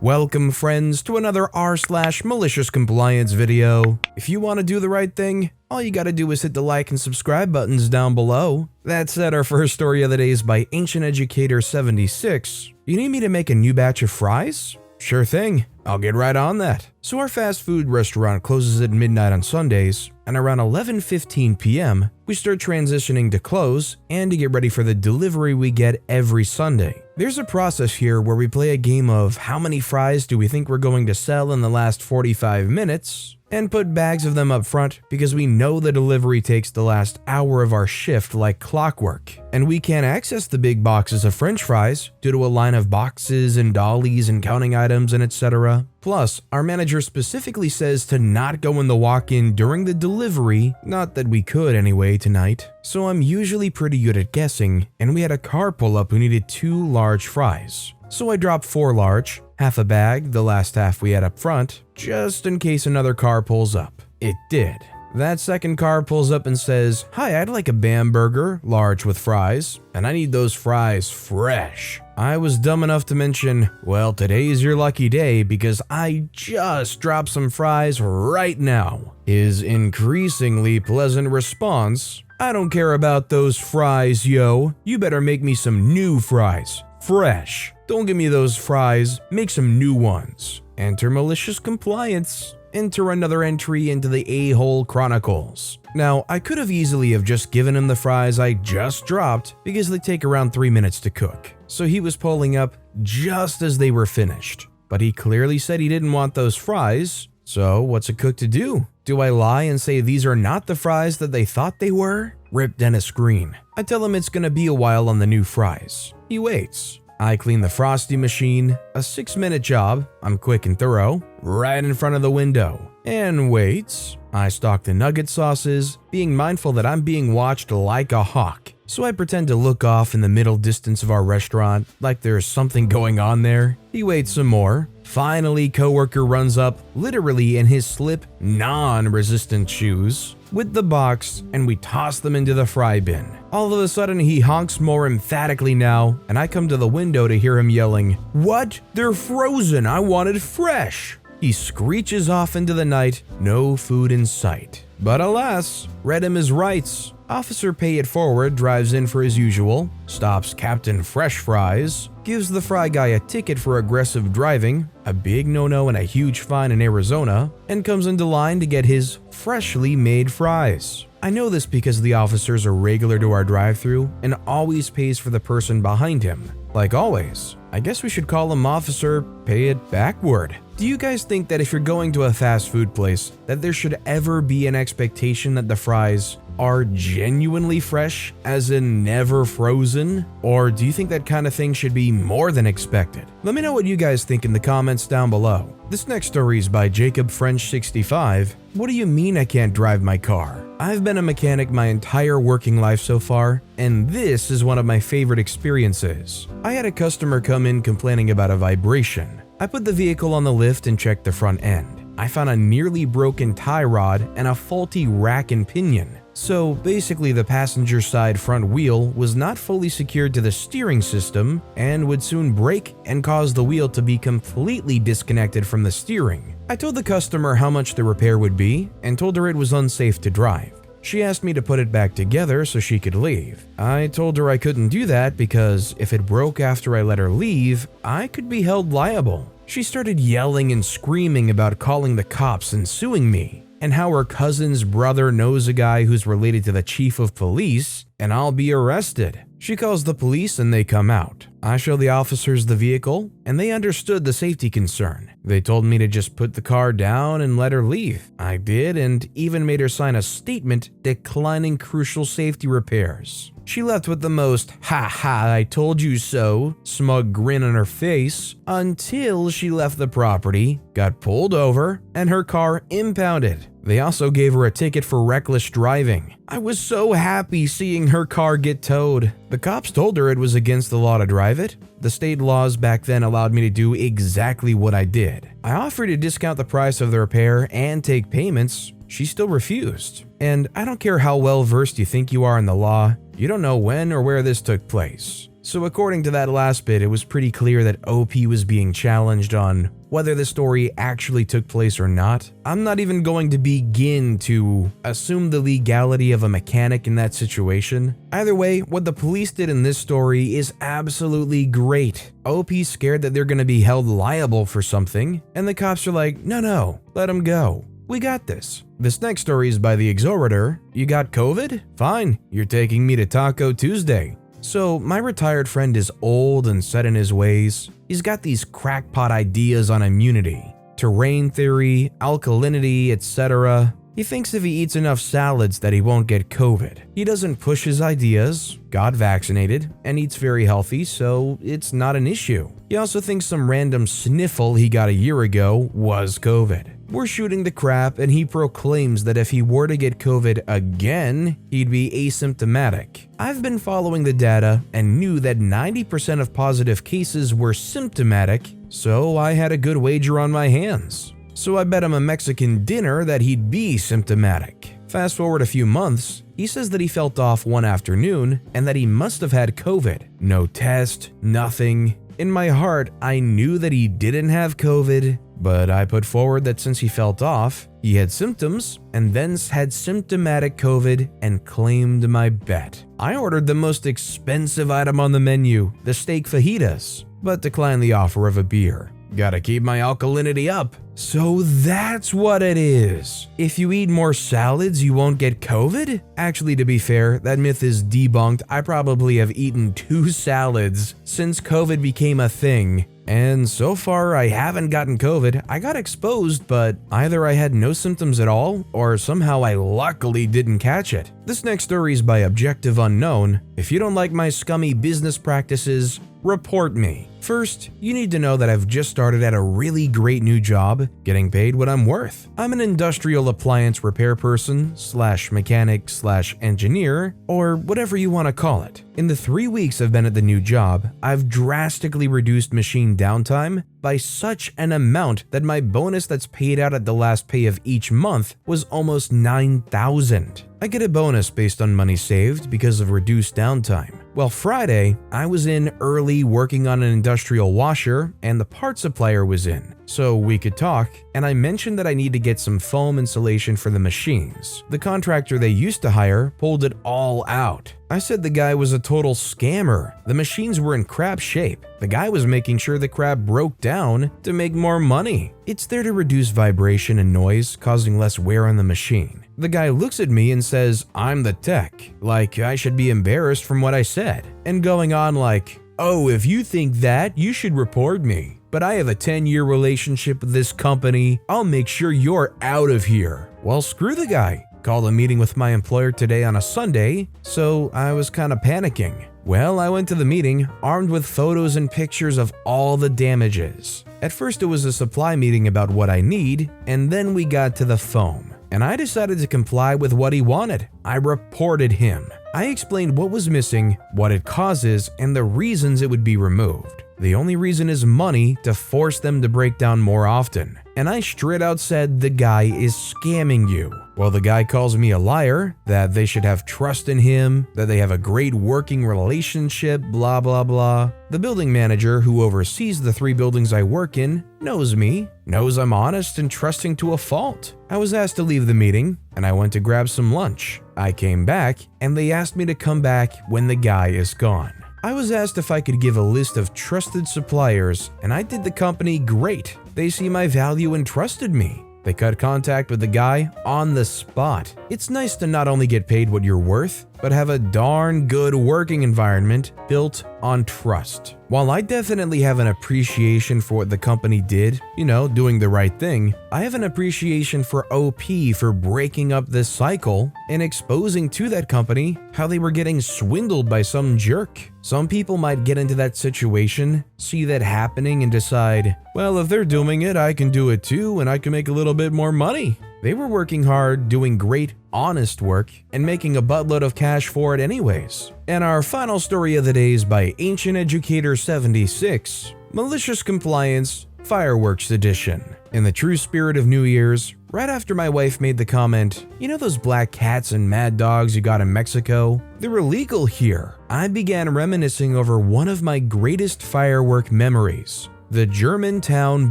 Welcome friends to another r/MaliciousCompliance video. If you want to do the right thing, all you gotta do is hit the like and subscribe buttons down below. That said, our first story of the day is by Ancient Educator 76. You need me to make a new batch of fries? Sure thing, I'll get right on that. So our fast food restaurant closes at midnight on Sundays, and around 11:15 p.m., we start transitioning to close and to get ready for the delivery we get every Sunday. There's a process here where we play a game of how many fries do we think we're going to sell in the last 45 minutes, and put bags of them up front because we know the delivery takes the last hour of our shift like clockwork, and we can't access the big boxes of french fries due to a line of boxes and dollies and counting items and etc. Plus, our manager specifically says to not go in the walk-in during the delivery, not that we could anyway tonight, so I'm usually pretty good at guessing, and we had a car pull up who needed 2 large fries. So I dropped 4 large, half a bag, the last half we had up front, just in case another car pulls up. It did. That second car pulls up and says, "Hi, I'd like a Bamberger, large with fries, and I need those fries fresh." I was dumb enough to mention, "Well, today's your lucky day because I just dropped some fries right now." His increasingly pleasant response, "I don't care about those fries, yo. You better make me some new fries. Fresh. Don't give me those fries, make some new ones." Enter malicious compliance. Enter another entry into the A-Hole Chronicles. Now, I could have easily have just given him the fries I just dropped because they take around 3 minutes to cook. So he was pulling up just as they were finished. But he clearly said he didn't want those fries, so what's a cook to do? Do I lie and say these are not the fries that they thought they were? Rip Dennis Green. I tell him it's gonna be a while on the new fries. He waits. I clean the frosty machine, a 6-minute job, I'm quick and thorough, right in front of the window, and waits. I stock the nugget sauces, being mindful that I'm being watched like a hawk. So I pretend to look off in the middle distance of our restaurant, like there's something going on there. He waits some more. Finally, coworker runs up, literally in his slip, non-resistant shoes, with the box, and we toss them into the fry bin. All of a sudden, he honks more emphatically now, and I come to the window to hear him yelling, "What? They're frozen, I wanted fresh!" He screeches off into the night, no food in sight. But alas, read him his rights. Officer Pay It Forward drives in for his usual, stops Captain Fresh Fries, gives the fry guy a ticket for aggressive driving, a big no-no and a huge fine in Arizona, and comes into line to get his freshly made fries. I know this because the officer's a regular to our drive-thru and always pays for the person behind him. Like always, I guess we should call him Officer Pay It Backward. Do you guys think that if you're going to a fast food place, that there should ever be an expectation that the fries are genuinely fresh, as in never frozen? Or do you think that kind of thing should be more than expected? Let me know what you guys think in the comments down below. This next story is by Jacob French 65. What do you mean I can't drive my car? I've been a mechanic my entire working life so far, and this is one of my favorite experiences. I had a customer come in complaining about a vibration. I put the vehicle on the lift and checked the front end. I found a nearly broken tie rod and a faulty rack and pinion. So basically the passenger side front wheel was not fully secured to the steering system and would soon break and cause the wheel to be completely disconnected from the steering. I told the customer how much the repair would be and told her it was unsafe to drive. She asked me to put it back together so she could leave. I told her I couldn't do that because if it broke after I let her leave, I could be held liable. She started yelling and screaming about calling the cops and suing me, and how her cousin's brother knows a guy who's related to the chief of police, and I'll be arrested. She calls the police and they come out. I show the officers the vehicle, and they understood the safety concern. They told me to just put the car down and let her leave. I did, and even made her sign a statement declining crucial safety repairs. She left with the most "ha ha, I told you so" smug grin on her face until she left the property, got pulled over, and her car impounded. They also gave her a ticket for reckless driving. I was so happy seeing her car get towed. The cops told her it was against the law to drive it. The state laws back then allowed me to do exactly what I did. I offered to discount the price of the repair and take payments. She still refused. And I don't care how well versed you think you are in the law, you don't know when or where this took place. So according to that last bit, it was pretty clear that OP was being challenged on whether the story actually took place or not. I'm not even going to begin to assume the legality of a mechanic in that situation. Either way, what the police did in this story is absolutely great. OP's scared that they're going to be held liable for something, and the cops are like, no, let him go. We got this. This next story is by the Exhorter. You got COVID? Fine, you're taking me to Taco Tuesday. So, my retired friend is old and set in his ways. He's got these crackpot ideas on immunity, terrain theory, alkalinity, etc. He thinks if he eats enough salads that he won't get COVID. He doesn't push his ideas, got vaccinated, and eats very healthy, so it's not an issue. He also thinks some random sniffle he got a year ago was COVID. We're shooting the crap, and he proclaims that if he were to get COVID again, he'd be asymptomatic. I've been following the data and knew that 90% of positive cases were symptomatic, so I had a good wager on my hands. So I bet him a Mexican dinner that he'd be symptomatic. Fast forward a few months, he says that he felt off one afternoon and that he must have had COVID. No test, nothing. In my heart, I knew that he didn't have COVID, but I put forward that since he felt off, he had symptoms and then had symptomatic COVID and claimed my bet. I ordered the most expensive item on the menu, the steak fajitas, but declined the offer of a beer. Gotta keep my alkalinity up. So that's what it is. If you eat more salads, you won't get COVID? Actually, to be fair, that myth is debunked. I probably have eaten 2 salads since COVID became a thing. And so far, I haven't gotten COVID. I got exposed, but either I had no symptoms at all, or somehow I luckily didn't catch it. This next story is by Objective Unknown. If you don't like my scummy business practices, report me. First, you need to know that I've just started at a really great new job, getting paid what I'm worth. I'm an industrial appliance repair person / mechanic / engineer, or whatever you want to call it. In the 3 weeks I've been at the new job, I've drastically reduced machine downtime by such an amount that my bonus that's paid out at the last pay of each month was almost $9,000. I get a bonus based on money saved because of reduced downtime. Well, Friday, I was in early working on an industrial washer and the part supplier was in, so we could talk, and I mentioned that I need to get some foam insulation for the machines. The contractor they used to hire pulled it all out. I said the guy was a total scammer. The machines were in crap shape. The guy was making sure the crap broke down to make more money. It's there to reduce vibration and noise, causing less wear on the machine. The guy looks at me and says, I'm the tech, like I should be embarrassed from what I said, and going on like, oh, if you think that, you should report me. But I have a 10-year relationship with this company. I'll make sure you're out of here. Well, screw the guy. Called a meeting with my employer today on a Sunday, so I was kind of panicking. Well, I went to the meeting armed with photos and pictures of all the damages. At first it was a supply meeting about what I need, and then we got to the foam. And I decided to comply with what he wanted. I reported him. I explained what was missing, what it causes, and the reasons it would be removed. The only reason is money to force them to break down more often. And I straight out said the guy is scamming you. Well, the guy calls me a liar, that they should have trust in him, that they have a great working relationship, blah blah blah. The building manager who oversees the 3 buildings I work in knows me, knows I'm honest and trusting to a fault. I was asked to leave the meeting, and I went to grab some lunch. I came back, and they asked me to come back when the guy is gone. I was asked if I could give a list of trusted suppliers, and I did the company great. They see my value and trusted me. They cut contact with the guy on the spot. It's nice to not only get paid what you're worth, but have a darn good working environment built on trust. While I definitely have an appreciation for what the company did, doing the right thing, I have an appreciation for OP for breaking up this cycle and exposing to that company how they were getting swindled by some jerk. Some people might get into that situation, see that happening, and decide, well, if they're doing it, I can do it too, and I can make a little bit more money. They were working hard, doing great, honest work, and making a buttload of cash for it anyways. And our final story of the day is by Ancient Educator 76. Malicious Compliance, Fireworks Edition. In the true spirit of New Year's, right after my wife made the comment, "You know those black cats and mad dogs you got in Mexico? They're illegal here." I began reminiscing over one of my greatest firework memories, the Germantown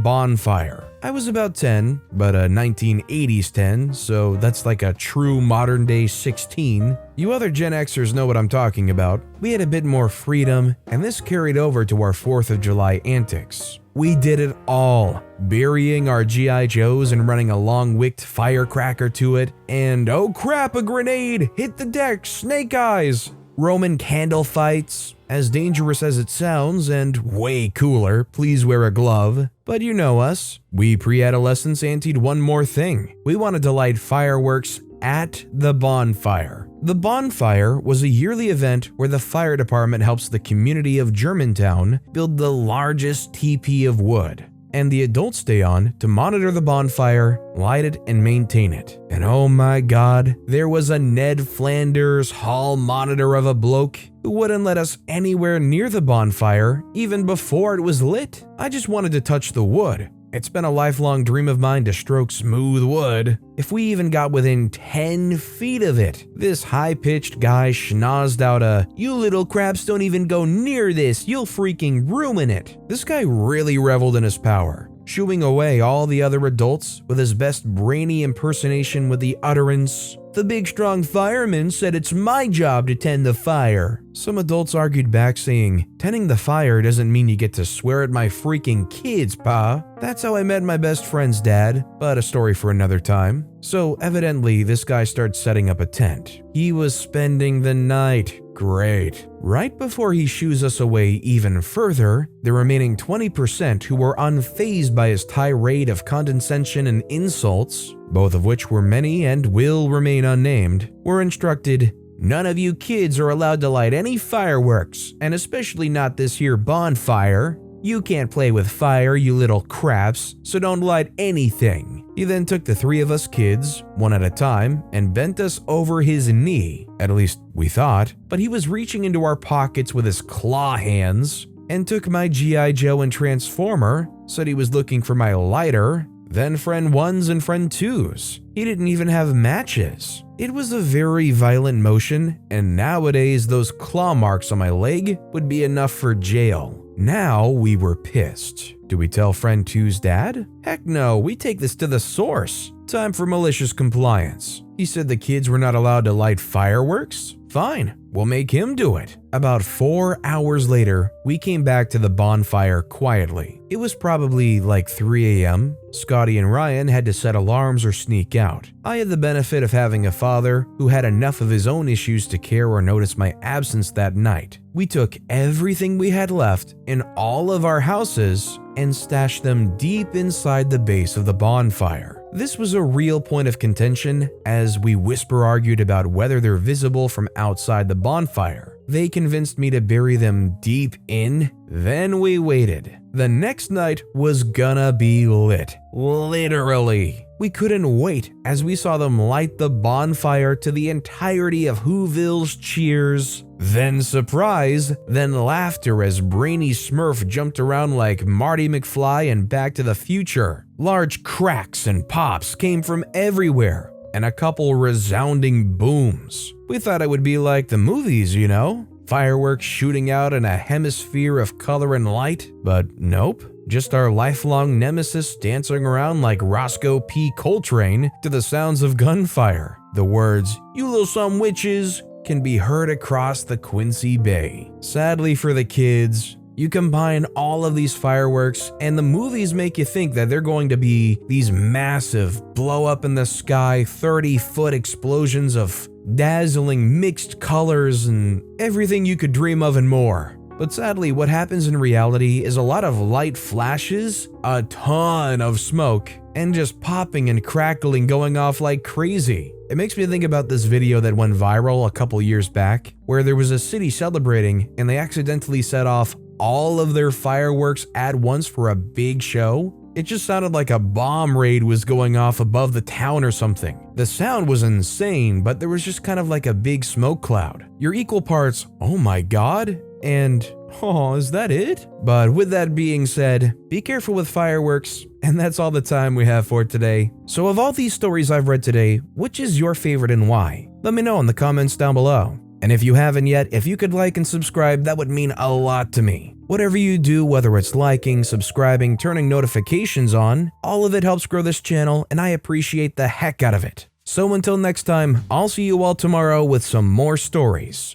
bonfire. I was about 10, but a 1980s 10, so that's like a true modern day 16. You other Gen Xers know what I'm talking about. We had a bit more freedom, and this carried over to our 4th of July antics. We did it all, burying our G.I. Joes and running a long-wicked firecracker to it, and oh crap, a grenade! Hit the deck, snake eyes! Roman candle fights, as dangerous as it sounds and way cooler, please wear a glove. But you know us, we pre-adolescents antied one more thing. We wanted to light fireworks at the bonfire. The bonfire was a yearly event where the fire department helps the community of Germantown build the largest teepee of wood, and the adults stay on to monitor the bonfire, light it, and maintain it. And oh my god, there was a Ned Flanders hall monitor of a bloke who wouldn't let us anywhere near the bonfire even before it was lit. I just wanted to touch the wood. It's been a lifelong dream of mine to stroke smooth wood. If we even got within 10 feet of it, this high-pitched guy schnozzed out a, "You little craps don't even go near this, you'll freaking ruin it." This guy really reveled in his power, shooing away all the other adults with his best brainy impersonation with the utterance, "The big strong fireman said it's my job to tend the fire." Some adults argued back saying, "Tending the fire doesn't mean you get to swear at my freaking kids, pa." That's how I met my best friend's dad, but a story for another time. So evidently this guy starts setting up a tent. He was spending the night. Great. Right before he shoos us away even further, the remaining 20% who were unfazed by his tirade of condescension and insults, both of which were many and will remain unnamed, were instructed, "None of you kids are allowed to light any fireworks, and especially not this here bonfire. You can't play with fire, you little craps, so don't light anything." He then took the 3 of us kids, one at a time, and bent us over his knee, at least we thought, but he was reaching into our pockets with his claw hands, and took my G.I. Joe and Transformer, said he was looking for my lighter, then friend 1s and friend 2s. He didn't even have matches. It was a very violent motion, and nowadays those claw marks on my leg would be enough for jail. Now we were pissed. Do we tell friend 2's dad? Heck no, we take this to the source. Time for malicious compliance. He said the kids were not allowed to light fireworks? Fine, we'll make him do it. About 4 hours later, we came back to the bonfire quietly. It was probably like 3 a.m. Scotty and Ryan had to set alarms or sneak out. I had the benefit of having a father who had enough of his own issues to care or notice my absence that night. We took everything we had left in all of our houses and stashed them deep inside the base of the bonfire. This was a real point of contention as we whisper argued about whether they're visible from outside the bonfire. They convinced me to bury them deep in, then we waited. The next night was gonna be lit. Literally. We couldn't wait as we saw them light the bonfire to the entirety of Whoville's cheers. Then surprise, then laughter as Brainy Smurf jumped around like Marty McFly and Back to the Future. Large cracks and pops came from everywhere, and a couple resounding booms. We thought it would be like the movies, you know? Fireworks shooting out in a hemisphere of color and light, but nope. Just our lifelong nemesis dancing around like Roscoe P. Coltrane to the sounds of gunfire. The words, "You little some witches," can be heard across the Quincy Bay. Sadly for the kids, you combine all of these fireworks and the movies make you think that they're going to be these massive blow up in the sky 30-foot explosions of dazzling mixed colors and everything you could dream of and more. But sadly, what happens in reality is a lot of light flashes, a ton of smoke, and just popping and crackling going off like crazy. It makes me think about this video that went viral a couple years back, where there was a city celebrating and they accidentally set off all of their fireworks at once for a big show. It just sounded like a bomb raid was going off above the town or something. The sound was insane, but there was just kind of like a big smoke cloud. You're equal parts, oh my god, And, oh, is that it? But with that being said, be careful with fireworks, and that's all the time we have for today. So of all these stories I've read today, which is your favorite and why? Let me know in the comments down below. And if you haven't yet, if you could like and subscribe, that would mean a lot to me. Whatever you do, whether it's liking, subscribing, turning notifications on, all of it helps grow this channel, and I appreciate the heck out of it. So until next time, I'll see you all tomorrow with some more stories.